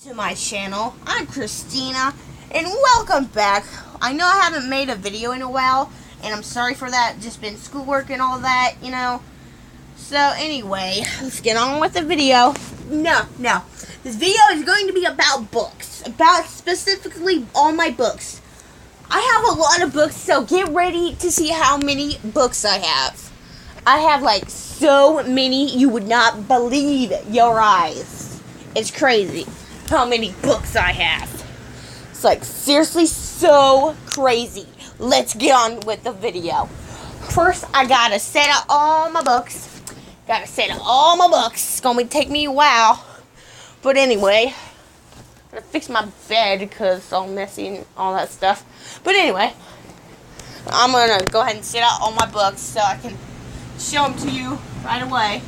To my channel. I'm Christina and welcome back. I know I haven't made a video in a while and I'm sorry for that. Just been schoolwork and all that, you know. So anyway, let's get on with the video. No. This video is going to be about books. About specifically all my books. I have a lot of books, so get ready to see how many books I have. I have like so many you would not believe your eyes. It's crazy how many books I have. It's like seriously so crazy. Let's get on with the video. First, I gotta set up all my books. It's gonna take me a while. But anyway, I'm gonna fix my bed because it's all messy and all that stuff. But anyway, I'm gonna go ahead and set out all my books so I can show them to you right away.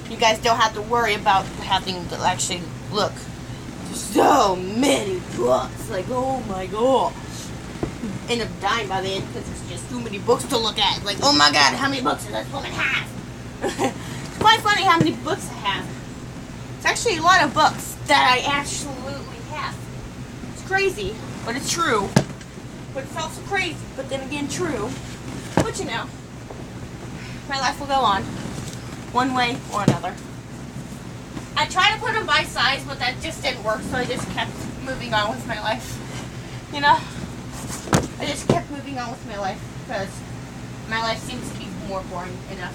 You guys don't have to worry about having to actually look. So many books, like oh my gosh. End up dying by the end because it's just too many books to look at. Like, oh my god, how many books does this woman have? It's quite funny how many books I have. It's actually a lot of books that I absolutely have. It's crazy, but it's true. But it's also crazy, but then again true. But you know, my life will go on, one way or another. I tried to put them by size, but that just didn't work, so I just kept moving on with my life. You know? I just kept moving on with my life, because my life seems to be more boring enough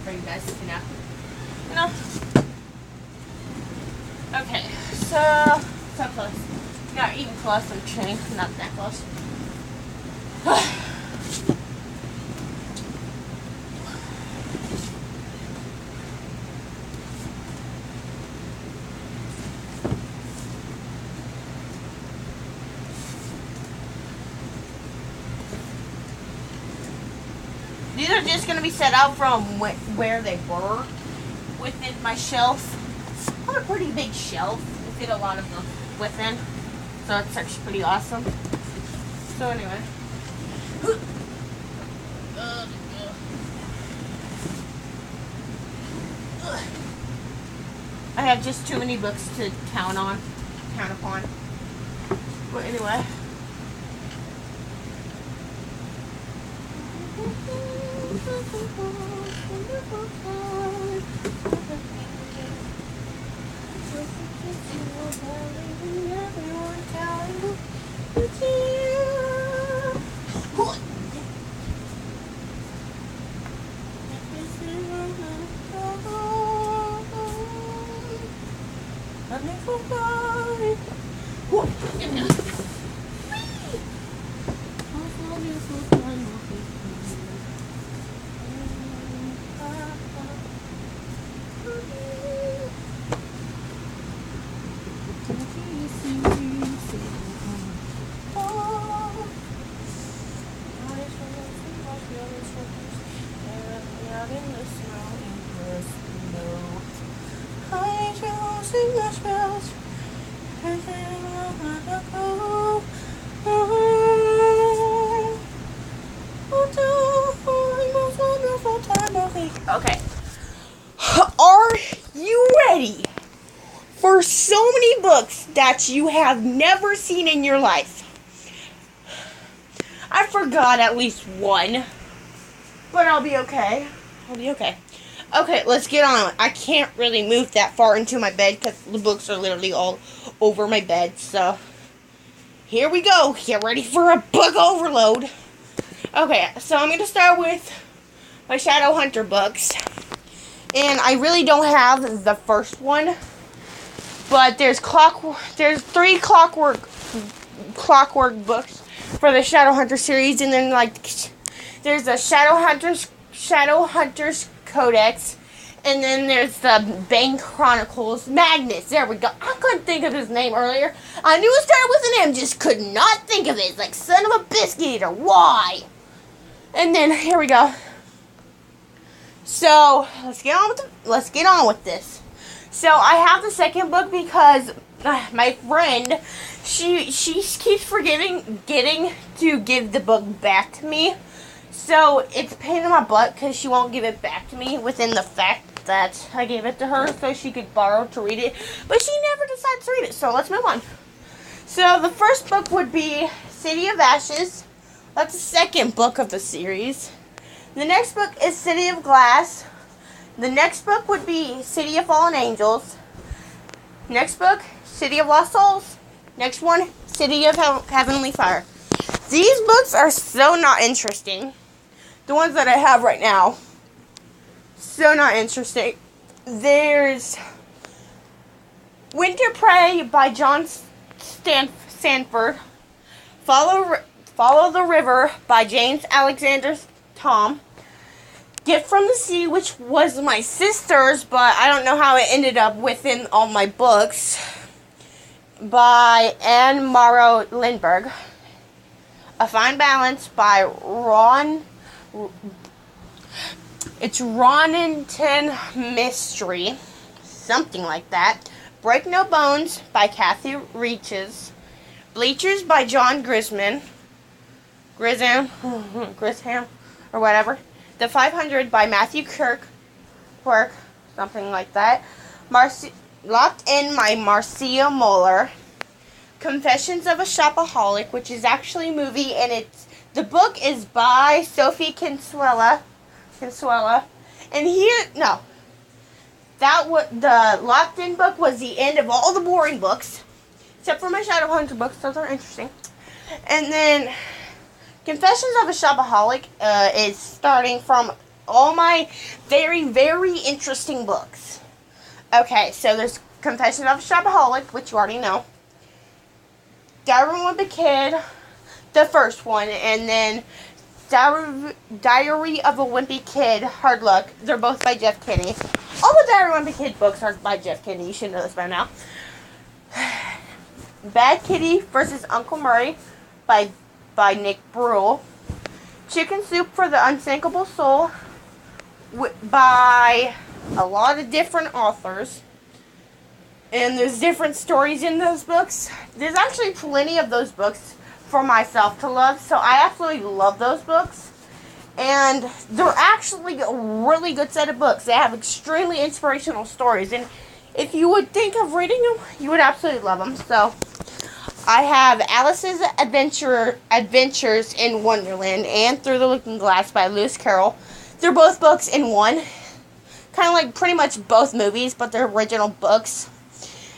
for you guys to know. You know? Okay, so close. Not even close, I'm trying, not that close. These are just going to be set out from where they were within my shelf. I have a pretty big shelf. I fit a lot of them within. So it's actually pretty awesome. So anyway. I have just too many books to count upon. But anyway. Okay. Are you ready for so many books that you have never seen in your life? I forgot at least one, but I'll be okay. Okay, let's get on. I can't really move that far into my bed because the books are literally all over my bed. So, here we go. Get ready for a book overload. Okay, so I'm going to start with my Shadow Hunter books. And I really don't have the first one. But there's 3 clockwork books for the Shadow Hunter series. And then like there's a Shadow Hunters Codex, and then there's the Bane Chronicles Magnus. There we go. I couldn't think of his name earlier. I knew it started with an M, just could not think of it. It's like son of a biscuit eater. Why? And then here we go. So let's get on with this. So I have the second book because my friend she keeps forgetting to give the book back to me. So it's a pain in my butt because she won't give it back to me within the that I gave it to her so she could borrow to read it. But she never decides to read it, so let's move on. So the first book would be City of Ashes. That's the second book of the series. The next book is City of Glass. The next book would be City of Fallen Angels. Next book, City of Lost Souls. Next one, City of Heavenly Fire. These books are so not interesting. The ones that I have right now, so not interesting. There's Winter Prey by John Sanford. Follow the River by James Alexander Tom. Gift from the Sea, which was my sister's, but I don't know how it ended up within all my books, by Anne Morrow Lindbergh. A Fine Balance by Ronington Mystery, something like that. Break No Bones by Kathy Reaches. Bleachers by John Grisham, or whatever. The 500 by Matthew Quirk, something like that. Locked In by Marcia Moeller. Confessions of a Shopaholic, which is actually a movie, and the book is by Sophie Kinsella. And the Locked In book was the end of all the boring books, except for my Shadowhunter books. Those are interesting. And then Confessions of a Shopaholic is starting from all my very, very interesting books. Okay, so there's Confessions of a Shopaholic, which you already know. Diary of a Kid, the first one, and then Diary of a Wimpy Kid, Hard Luck. They're both by Jeff Kinney. All the Diary of a Wimpy Kid books are by Jeff Kinney. You should know this by now. Bad Kitty vs. Uncle Murray by Nick Bruhl. Chicken Soup for the Unsinkable Soul by a lot of different authors. And there's different stories in those books. There's actually plenty of those books for myself to love. So I absolutely love those books. And they're actually a really good set of books. They have extremely inspirational stories. And if you would think of reading them, you would absolutely love them. So I have Alice's Adventures in Wonderland and Through the Looking Glass by Lewis Carroll. They're both books in one. Kind of like pretty much both movies, but they're original books.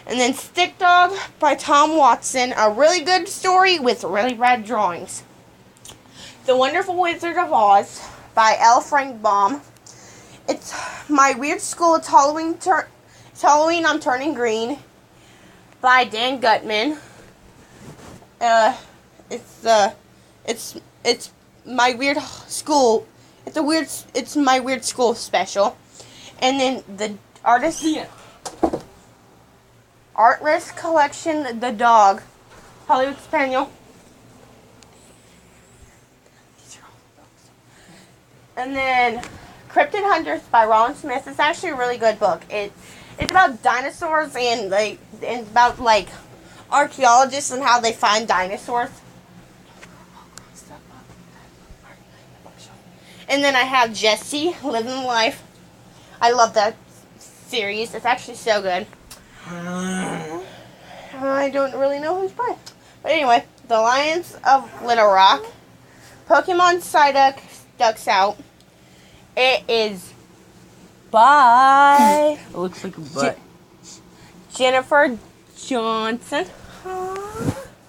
And then Stick Dog by Tom Watson. A really good story with really bad drawings. The Wonderful Wizard of Oz by L. Frank Baum. It's My Weird School. It's Halloween, I'm Turning Green by Dan Gutman. It's My Weird School. It's My Weird School special. And then the Artlist Collection, The Dog, Hollywood Spaniel. And then Cryptid Hunters by Rollin Smith. It's actually a really good book. It's about dinosaurs and about like archaeologists and how they find dinosaurs. And then I have Jessie, Living Life. I love that series. It's actually so good. I don't really know who's by. But anyway, The Lions of Little Rock. Pokemon Psyduck Ducks Out. It is by it looks like a butt. Jennifer Johnson.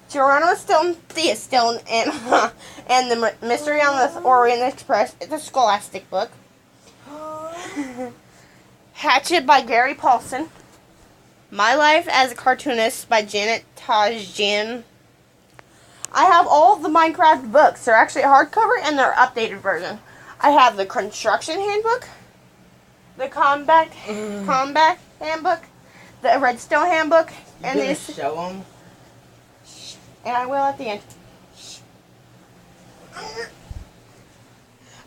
Geronimo Stilton, Thea Stilton, and The Mystery on the Orient Express. It's a scholastic book. Hatchet by Gary Paulson. My Life as a Cartoonist by Janet Tajin. I have all of the Minecraft books. They're actually hardcover and they're updated version. I have the Construction Handbook, the Combat Handbook, the Redstone Handbook, and this. Show them. And I will at the end.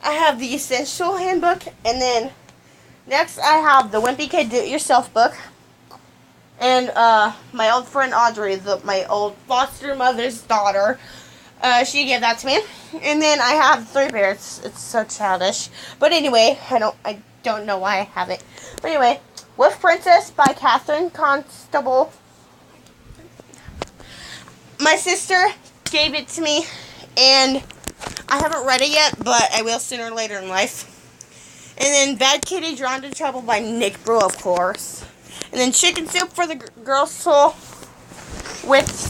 I have the Essential Handbook, and then next I have the Wimpy Kid Do-It-Yourself book. And my old friend Audrey, my old foster mother's daughter, she gave that to me. And then I have 3 Bears. It's so childish. But anyway, don't know why I have it. But anyway, Wolf Princess by Catherine Constable. My sister gave it to me, and I haven't read it yet, but I will sooner or later in life. And then Bad Kitty Drawn to Trouble by Nick Brew, of course. And then Chicken Soup for the Girl's Soul with